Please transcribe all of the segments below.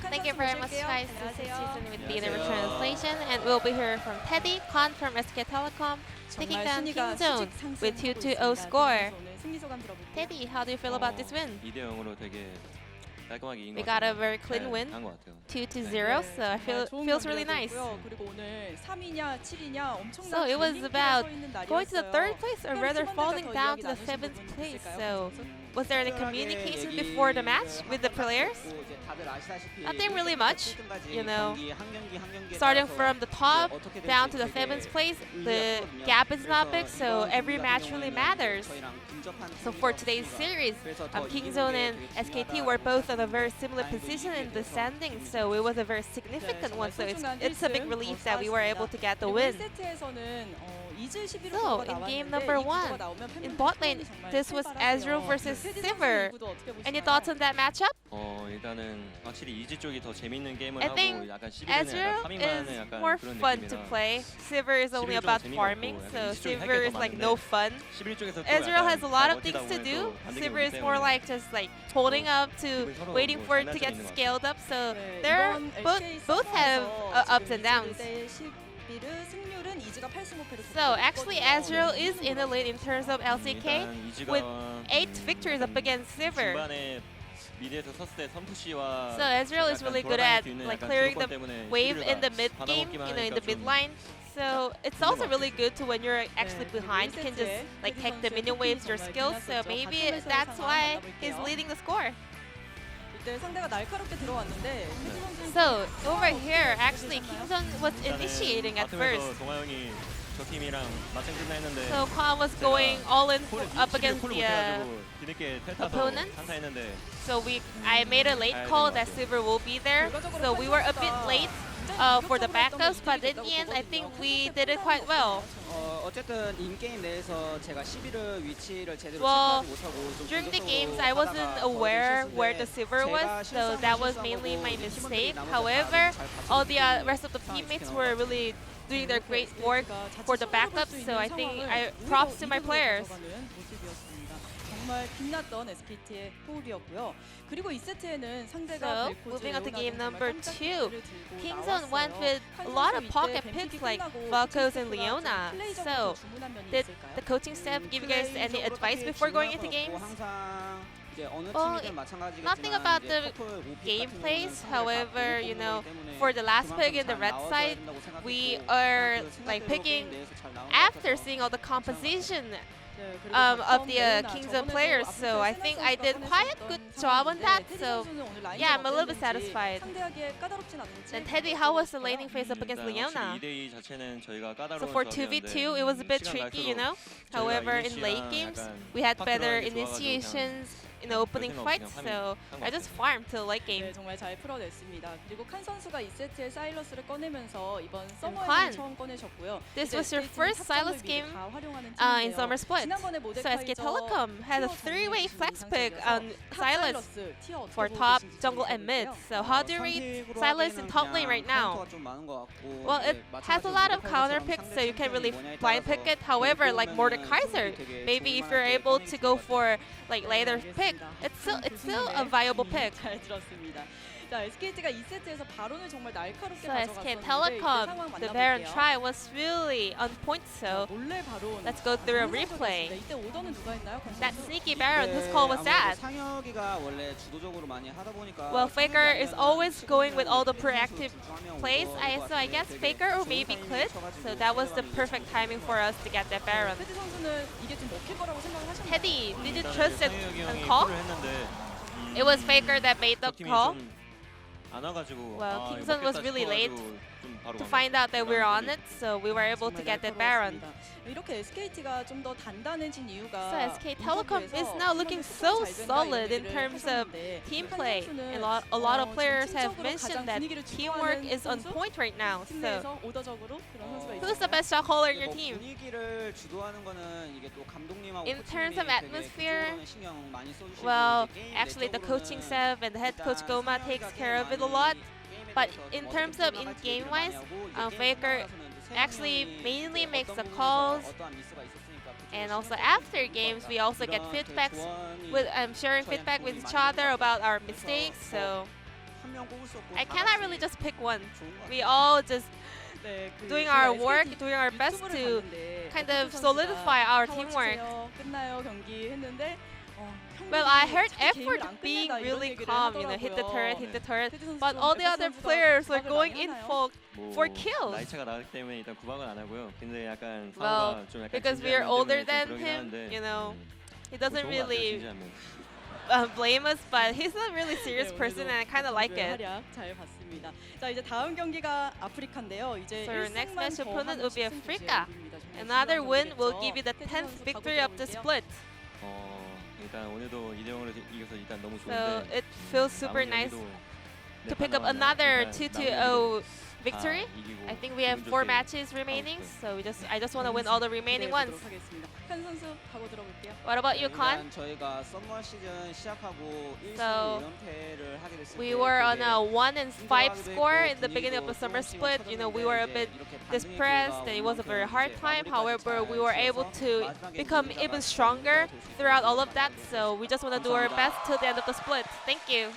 Thank you very much, guys. This is Season with the English translation, and we'll be hearing from Teddy, Khan from SK Telecom, taking down Kingzone with 2-0 score. Teddy, how do you feel about this win? 2대 0으로 되게 깔끔하게 이긴 We 것 got 같아요. a very clean win, 잘한 것 같아요. 2-0, so I feel feels really nice. 그리고 오늘 3위냐 7위냐 엄청난 So it was 갈림길에 about 서 있는 going to the third 날이었어요. place or 특별히 rather 팀원들과 falling 더 down 이야기 to the 나누신 seventh 부분 place. 있을까요? So 선수? was there any communication before the match with the players? Nothing really much, you know. Starting from the top down to the seventh place, the gap is not big, so every match really matters. So for today's series, Kingzone and SKT were both in a very similar position in the standings, so it was a very significant one. So it's a big relief that we were able to get the win. So in game number 1, in bot lane, this was Ezreal versus Sivir. Any thoughts on that matchup? 일단은 확실히 이지 쪽이 더 재밌는 게임을 I 하고 think 약간 11에는 약간 Ezreal 파밍하는 is 약간 more 그런 fun to 느낌이라 play. Sivir is only about farming, so Sivir is like no fun. Ezreal has a lot of things to do. Sivir is more like just like holding up to waiting for it to get scaled up. So they're both have ups and downs. So actually Ezreal is in the lead in terms of LCK with 8 victories up against Sivir. So Ezreal is really good at like clearing the wave in the mid game, in the mid line. So it's also really good to when you're actually behind, you can just like take the minion waves your skills. So maybe that's why he's leading the score. So over here, actually Kingzone was initiating at first. So Kwan was going all in up against the opponent. So I made a late call that Sivir will be there. So we were a bit late for the backups, but in the end, I think we did it quite well. Well, during the games, I wasn't aware where the Sivir was, so that was mainly my mistake. However, all the rest of the teammates were really doing their great work for the backups, so I think props to my players. So, moving on to game number 2, Kingzone went with a lot of pocket picks like Valkos and Leona. So, did the coaching staff give you guys any advice before going into games? Well, nothing about the gameplays. However, you know, for the last pick in the red side, we are like picking after seeing all the composition of the Kingzone players. So I think I did quite a good job on that. So yeah, I'm a little bit satisfied. And Teddy, how was the laning phase up against Leona? So for 2v2, it was a bit tricky, you know. However, in late games, we had better initiations in the opening fights, so I just farmed till late game. 정말 잘 풀어냈습니다. 그리고 칸 선수가 2세트에 사일러스를 꺼내면서 이번 Kwan, 서머에 처음 꺼내셨고요. this was your first Silas game in Summer Split. So SK Telecom had a 3-way flex pick on Silas for top, jungle, and mid. So how do you read Silas in top lane right now? Well, it has a lot of counter picks, so you can really blind pick it. However, like Mordekaiser, maybe if you're able to go for like later pick, it's still a viable pick. 잘 들었습니다. 자, SKT가 2세트에서 바론을 정말 날카롭게 So SK 가져갔었는데 Telecom, 상황 the Baron 만나볼게요. try was really on point. So 몰래 바론. let's go through a replay. 이때 오더는 누가 했나요? That sneaky Baron, whose call was that? Well, Faker is always going with all the proactive plays. So I guess Faker or maybe Clit. So that was the perfect timing for us to get that Baron. 테디 선수는 이게 좀 먹힐 거라고 생각을 하셨나요? Teddy, did you trust that call? It was Faker that made the call. Well, Kingzone was really late to find out that we were on it, so we were able to get that Baron. 이렇게 SKT가 좀 더 단단해진 이유가 So SK Telecom is now looking so solid in terms of team play, and a lot of players have mentioned that teamwork is on point right now. So who's the best shot caller in your team? In terms of atmosphere, well, actually the coaching staff and the head coach Goma takes care of it a lot. But in terms of in-game wise, Faker actually mainly makes the calls, and also after games we also get feedbacks with sharing feedback with each other about our mistakes. So I cannot really just pick one. We all just 네, doing 제가 our work, SKT doing our best 유튜브를 to 봤는데 kind F of 선수가 solidify our 타워 teamwork. 치세요, 끝나요 경기 했는데 Well, I heard 특히 게임을 effort 안 being 끝낸다 이런 really 얘기를 calm, you know, hit the turret, 하더라고요. hit the turret. 테디 선수 But 좀 all the F other 선수가 players were 구박을 going 많이 in 하나요? for kills. 나이 차가 나기 때문에 일단 구박은 안 하고요. 근데 약간 Well, 상황과 좀 약간 because we are 진지한 older 면 때문에 than 좀 그러긴 him, 하는데, you know, he 뭐 doesn't 좋은 것 같아요, really 진지한 면. blame us, but he's a really serious 네, person, 오늘도 and I kind of like 박준주의 it. 활약 잘 봤습니다. 자 이제 다음 경기가 아프리카인데요. 이제 So your next 1승만 match 더 opponent 하면 will be 10승 Africa. 교체입니다. 정말 Another 중요한 win will 경기겠죠. give you the 테디 10th 선수 victory of the 가고 들어올게요. split. 일단 오늘도 2대0으로 이겨서 일단 너무 So 좋은데 it feels super 남은 nice 경기도 to 몇 pick 판 up 남았나요? another 일단 2-0 victory. 다 이기고 I think we have 기분 4 좋게 matches remaining, 싶어요. so I just want to win all the remaining 기대해 ones. 보도록 하겠습니다. 칸 선수 가고 들어볼게요. What about you, Khan? 일단 저희가 썸머 시즌 시작하고 1승 So, 2연패를 하게 됐을 We 때 were on 되게 a 1-5 힘들어하기도 score 했고 in the beginning of the 분위기도 summer 조금씩은 split. You know, we were a 쳐졌는데 bit 이렇게 반등의 depressed 기회가 and it was a very 오만큼 hard 이제 time. 마무리까지 However, 잘 we were able 지어서 to 마지막에 become 이기다가 even 진짜 stronger 좋을 수 throughout all of 있었던 that. 것 So we just want to do our best till the end of the split. Thank you.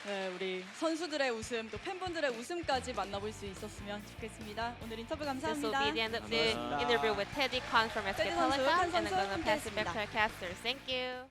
네, 우리 선수들의 웃음 또 팬분들의 웃음까지 만나볼 수 있었으면 좋겠습니다. 오늘 인터뷰 This will 감사합니다. be the end of the 감사합니다. interview with Teddy Khan from SK 테디 선수, Telecom, 칸 and I'm 선수 going to pass it back 함께했습니다. to our casters. Thank you.